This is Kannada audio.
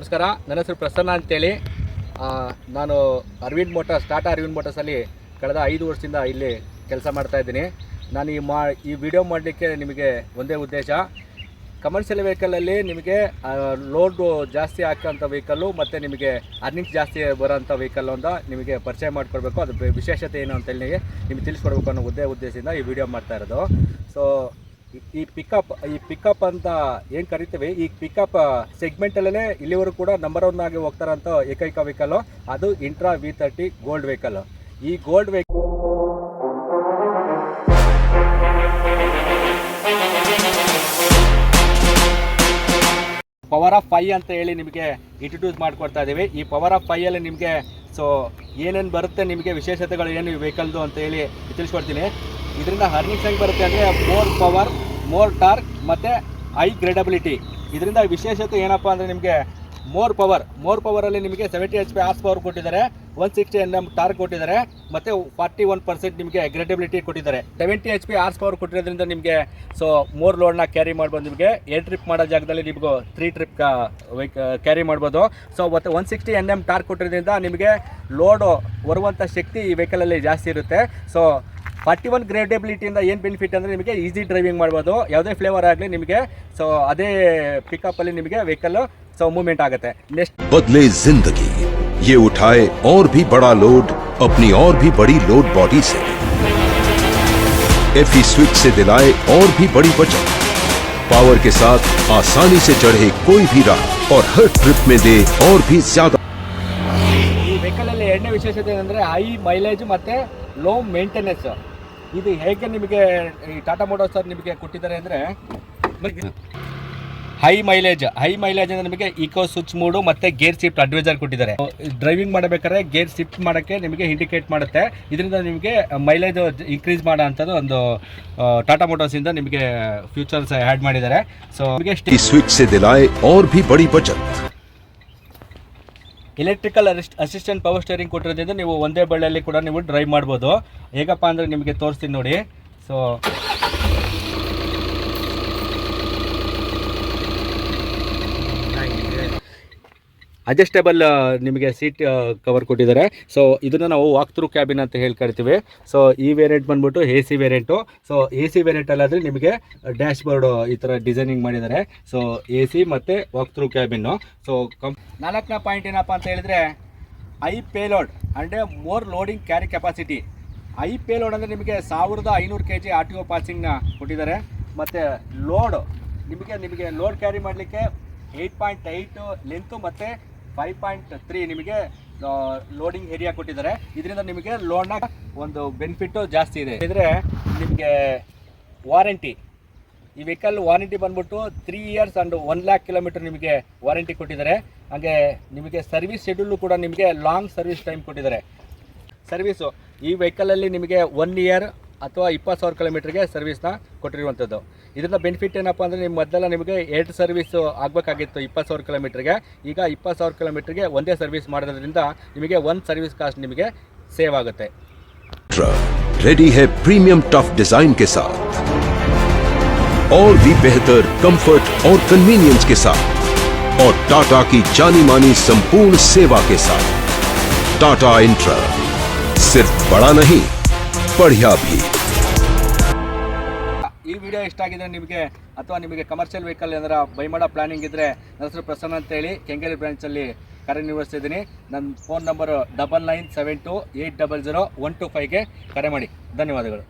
ನಮಸ್ಕಾರ. ನನ್ನ ಹೆಸರು ಪ್ರಸನ್ನ ಅಂತೇಳಿ. ನಾನು ಅರವಿಂದ್ ಮೋಟರ್ಸ್, ಟಾಟಾ ಅರವಿಂದ್ ಮೋಟರ್ಸಲ್ಲಿ ಕಳೆದ 5 ವರ್ಷದಿಂದ ಇಲ್ಲಿ ಕೆಲಸ ಮಾಡ್ತಾಯಿದ್ದೀನಿ. ನಾನು ಈ ವಿಡಿಯೋ ಮಾಡಲಿಕ್ಕೆ ನಿಮಗೆ ಒಂದೇ ಉದ್ದೇಶ, ಕಮರ್ಷಿಯಲ್ ವೆಹಿಕಲಲ್ಲಿ ನಿಮಗೆ ಲೋಡು ಜಾಸ್ತಿ ಹಾಕೋಂಥ ವೆಹಿಕಲ್ಲು ಮತ್ತು ನಿಮಗೆ ಅರ್ನಿಂಗ್ಸ್ ಜಾಸ್ತಿ ಬರೋಂಥ ವೆಹಿಕಲ್ಲು ಅಂತ ನಿಮಗೆ ಪರಿಚಯ ಮಾಡಿಕೊಡ್ಬೇಕು. ಅದು ವಿಶೇಷತೆ ಏನು ಅಂತೇಳಿ ನಿಮಗೆ ತಿಳಿಸ್ಕೊಡ್ಬೇಕು ಅನ್ನೋ ಉದ್ದೇಶದಿಂದ ಈ ವಿಡಿಯೋ ಮಾಡ್ತಾ ಇರೋದು. ಸೊ ಈ ಪಿಕಪ್ ಅಂತ ಏನು ಕರಿತೀವಿ, ಈ ಪಿಕಪ್ ಸೆಗ್ಮೆಂಟಲ್ಲೇ ಇಲ್ಲಿವರೆಗೂ ಕೂಡ ನಂಬರ್ 1 ಆಗಿ ಹೋಗ್ತಾರಂಥ ಏಕೈಕ ವೆಹಿಕಲ್ಲು ಅದು ಇಂಟ್ರಾ V30 ಗೋಲ್ಡ್ ವೆಹಿಕಲ್. ಈ ಗೋಲ್ಡ್ ವೆಹಿಕಲ್ ಪವರ್ ಆಫ್ 5 ಅಂತ ಹೇಳಿ ನಿಮಗೆ ಇಂಟ್ರೊಡ್ಯೂಸ್ ಮಾಡಿಕೊಡ್ತಾ ಇದ್ದೀವಿ. ಈ ಪವರ್ ಆಫ್ 5 ನಿಮಗೆ ಸೊ ಏನೇನು ಬರುತ್ತೆ, ನಿಮಗೆ ವಿಶೇಷತೆಗಳು ಏನು ಈ ವೆಹಿಕಲ್ದು ಅಂತ ಹೇಳಿ ತಿಳಿಸ್ಕೊಡ್ತೀನಿ. ಇದರಿಂದ ಅರ್ನಿಂಗ್ಸ್ ಹೆಂಗೆ ಬರುತ್ತೆ ಅಂದರೆ ಮೋರ್ ಪವರ್, ಮೋರ್ ಟಾರ್ಕ್ ಮತ್ತು ಹೈ ಗ್ರೇಡಬಿಲಿಟಿ. ಇದರಿಂದ ವಿಶೇಷತೆ ಏನಪ್ಪ ಅಂದರೆ ನಿಮಗೆ ಮೋರ್ ಪವರಲ್ಲಿ ನಿಮಗೆ 70 HP ಹಾರ್ಸ್ ಪವರ್ ಕೊಟ್ಟಿದ್ದಾರೆ, 160 Nm ಟಾರ್ಕ್ ಕೊಟ್ಟಿದ್ದಾರೆ ಮತ್ತು 41% ನಿಮಗೆ ಗ್ರೇಡಬಿಲಿಟಿ ಕೊಟ್ಟಿದ್ದಾರೆ. 70 HP ಹಾರ್ಸ್ ಪವರ್ ಕೊಟ್ಟಿರೋದ್ರಿಂದ ನಿಮಗೆ ಸೊ ಮೋರ್ ಲೋಡ್ನ ಕ್ಯಾರಿ ಮಾಡ್ಬೋದು. ನಿಮಗೆ 2 ಟ್ರಿಪ್ ಮಾಡೋ ಜಾಗದಲ್ಲಿ ನಿಮಗೂ 3 ಟ್ರಿಪ್ ಕ್ಯಾರಿ ಮಾಡ್ಬೋದು. ಸೊ ಮತ್ತು 160 Nm ಟಾರ್ಕ್ ಕೊಟ್ಟಿರೋದ್ರಿಂದ ನಿಮಗೆ ಲೋಡು ಬರುವಂಥ ಶಕ್ತಿ ಈ ವೆಹಿಕಲಲ್ಲಿ ಜಾಸ್ತಿ ಇರುತ್ತೆ. ಸೊ 41 ಗ್ರೇಡಬಿಲಿಟಿಯಿಂದ ಏನು ಬೆನಿಫಿಟ್ ಅಂದರೆ ನಿಮಗೆ ಈಸಿ ಡ್ರೈವಿಂಗ್ ಮಾಡ್ಬೋದು. ಯಾವುದೇ ಫ್ಲೇವರ್ ಆಗಲಿ ನಿಮಗೆ ಸೊ ಅದೇ ಪಿಕಪ್ಪಲ್ಲಿ ನಿಮಗೆ ವೆಹಿಕಲ್ ಸೊ ಮೂವ್ಮೆಂಟ್ ಆಗುತ್ತೆ. ನೆಕ್ಸ್ಟ್ बदले जिंदगी ये उठाए और भी बड़ा लोड अपनी और भी बड़ी लोड बॉडी से एफई स्विच से दिलाए और भी बड़ी बचत पावर के साथ आसानी से चढ़े कोई भी राह और हर ट्रिप में दे और भी ज्यादा. ಈ ವೆಹಿಕಲಲ್ಲಿ ಎರಡನೇ ವಿಶೇಷತೆ ಏನಂದರೆ ಹೈ ಮೈಲೇಜ್ ಮತ್ತು ಲೋ ಮೇಂಟೆನೆನ್ಸ್. ಇದು ಹೇಗೆ ನಿಮಗೆ ಈ ಟಾಟಾ ಮೋಟರ್ಸ್ ನಿಮಗೆ ಕೊಟ್ಟಿದ್ದಾರೆ ಅಂದರೆ ಹೈ ಮೈಲೇಜ್ ಅಂದರೆ ನಿಮಗೆ ಈಕೋ ಸ್ವಿಚ್ ಮೂಡು ಮತ್ತು ಗೇರ್ ಶಿಫ್ಟ್ ಅಡ್ವೈಸರ್ ಕೊಟ್ಟಿದ್ದಾರೆ. ಡ್ರೈವಿಂಗ್ ಮಾಡಬೇಕಾದ್ರೆ ಗೇರ್ ಶಿಫ್ಟ್ ಮಾಡೋಕ್ಕೆ ನಿಮಗೆ ಇಂಡಿಕೇಟ್ ಮಾಡುತ್ತೆ. ಇದರಿಂದ ನಿಮಗೆ ಮೈಲೇಜ್ ಇನ್ಕ್ರೀಸ್ ಮಾಡೋ ಅಂಥದ್ದು ಒಂದು ಟಾಟಾ ಮೋಟರ್ಸಿಂದ ನಿಮಗೆ ಫ್ಯೂಚರ್ಸ್ ಆ್ಯಡ್ ಮಾಡಿದ್ದಾರೆ. ಸೊ ನಿಮಗೆ स्विच से दिलाए और भी बड़ी बचत. ಎಲೆಕ್ಟ್ರಿಕಲ್ ಅಸಿಸ್ಟೆಂಟ್ ಪವರ್ ಸ್ಟೇರಿಂಗ್ ಕೊಟ್ಟಿರೋದ್ರಿಂದ ನೀವು ಒಂದೇ ಬಳ್ಳಿಯಲ್ಲಿ ಕೂಡ ನೀವು ಡ್ರೈವ್ ಮಾಡ್ಬೋದು. ಹೇಗಪ್ಪ ಅಂದರೆ ನಿಮಗೆ ತೋರಿಸ್ತೀನಿ ನೋಡಿ. ಸೊ ಅಡ್ಜಸ್ಟೇಬಲ್ ನಿಮಗೆ ಸೀಟ್ ಕವರ್ ಕೊಟ್ಟಿದ್ದಾರೆ. ಸೊ ಇದನ್ನು ನಾವು ವಾಕ್ ಥ್ರೂ ಕ್ಯಾಬಿನ್ ಅಂತ ಹೇಳಿ ಕರಿತೀವಿ. ಸೊ ಈ ವೇರಿಯಂಟ್ ಬಂದ್ಬಿಟ್ಟು AC ವೇರಿಯಂಟು. ಸೊ AC ವೇರಿಯಂಟಲ್ಲಾದರೆ ನಿಮಗೆ ಡ್ಯಾಶ್ ಬೋರ್ಡು ಈ ಥರ ಡಿಸೈನಿಂಗ್ ಮಾಡಿದ್ದಾರೆ. ಸೊ AC ಮತ್ತು ವಾಕ್ ಥ್ರೂ ಕ್ಯಾಬಿನ್ನು. ಸೊ ನಾಲ್ಕನೇ ಪಾಯಿಂಟ್ ಏನಪ್ಪ ಅಂತ ಹೇಳಿದರೆ ಹೈ ಪೇಲೋಡ್ ಅಂದರೆ more loading carry capacity. High payload ಅಂದರೆ ನಿಮಗೆ 1500 kg RTO ಪಾಸಿಂಗ್ನ ಕೊಟ್ಟಿದ್ದಾರೆ. ಮತ್ತು ಲೋಡು ನಿಮಗೆ ಲೋಡ್ ಕ್ಯಾರಿ ಮಾಡಲಿಕ್ಕೆ 8.8 ಲೆಂತು ಮತ್ತು 5.3 ನಿಮಗೆ ಲೋಡಿಂಗ್ ಏರಿಯಾ ಕೊಟ್ಟಿದ್ದಾರೆ. ಇದರಿಂದ ನಿಮಗೆ ಲೋಡ್ನ ಒಂದು ಬೆನಿಫಿಟ್ಟು ಜಾಸ್ತಿ ಇದೆ. ಇದ್ರೆ ನಿಮಗೆ ವಾರಂಟಿ, ಈ ವೆಹಿಕಲ್ ವಾರಂಟಿ ಬಂದ್ಬಿಟ್ಟು 3 years ಆ್ಯಂಡ್ 1 lakh kilometer ನಿಮಗೆ ವಾರಂಟಿ ಕೊಟ್ಟಿದ್ದಾರೆ. ಹಾಗೆ ನಿಮಗೆ ಸರ್ವಿಸ್ ಶೆಡ್ಯೂಲು ಕೂಡ ನಿಮಗೆ ಲಾಂಗ್ ಸರ್ವಿಸ್ ಟೈಮ್ ಕೊಟ್ಟಿದ್ದಾರೆ. ಸರ್ವಿಸು ಈ ವೆಹಿಕಲಲ್ಲಿ ನಿಮಗೆ 1 year ಅಥವಾ 20,000 kilometerಗೆ ಸರ್ವಿಸ್ನ ಕೊಟ್ಟಿರುವಂಥದ್ದು. ಇದರಿಂದ ಬೆನಿಫಿಟ್ ಏನಪ್ಪ ಅಂದರೆ ನಿಮ್ಮ ಮೊದಲೆಲ್ಲ ನಿಮಗೆ 2 ಸರ್ವಿಸು ಆಗಬೇಕಾಗಿತ್ತು 20,000 kilometerಗೆ. ಈಗ 20,000 kilometerಗೆ ಒಂದೇ ಸರ್ವಿಸ್ ಮಾಡೋದ್ರಿಂದ ನಿಮಗೆ 1 ಸರ್ವಿಸ್ ಕಾಸ್ಟ್ ನಿಮಗೆ ಸೇವ್ ಆಗುತ್ತೆ. रेडी है प्रीमियम टफ डिजाइन के साथ और भी बेहतर कंफर्ट और कन्वीनियंस के साथ और टाटा की जानी मानी संपूर्ण सेवा के साथ. टाटा इंट्रा सिर्फ बड़ा नहीं बढ़िया भी. ಈ ವಿಡಿಯೋ ಇಷ್ಟ ಆಗಿದ್ರೆ ನಿಮಗೆ ಅಥವಾ ನಿಮಗೆ ಕಮರ್ಷಿಯಲ್ ವೆಹಿಕಲ್ ಏನಾರ ಬೈ ಮಾಡೋ ಪ್ಲಾನಿಂಗ್ ಇದ್ದರೆ ನನ್ನ ಹೆಸರು ಪ್ರಸನ್ನ ಅಂತೇಳಿ ಕೆಂಗೇರಿ ಬ್ರಾಂಚಲ್ಲಿ ಕಾರ್ಯನಿರ್ವಹಿಸ್ತಿದ್ದೀನಿ. ನನ್ನ ಫೋನ್ ನಂಬರು 9972800125ಗೆ ಕರೆ ಮಾಡಿ. ಧನ್ಯವಾದಗಳು.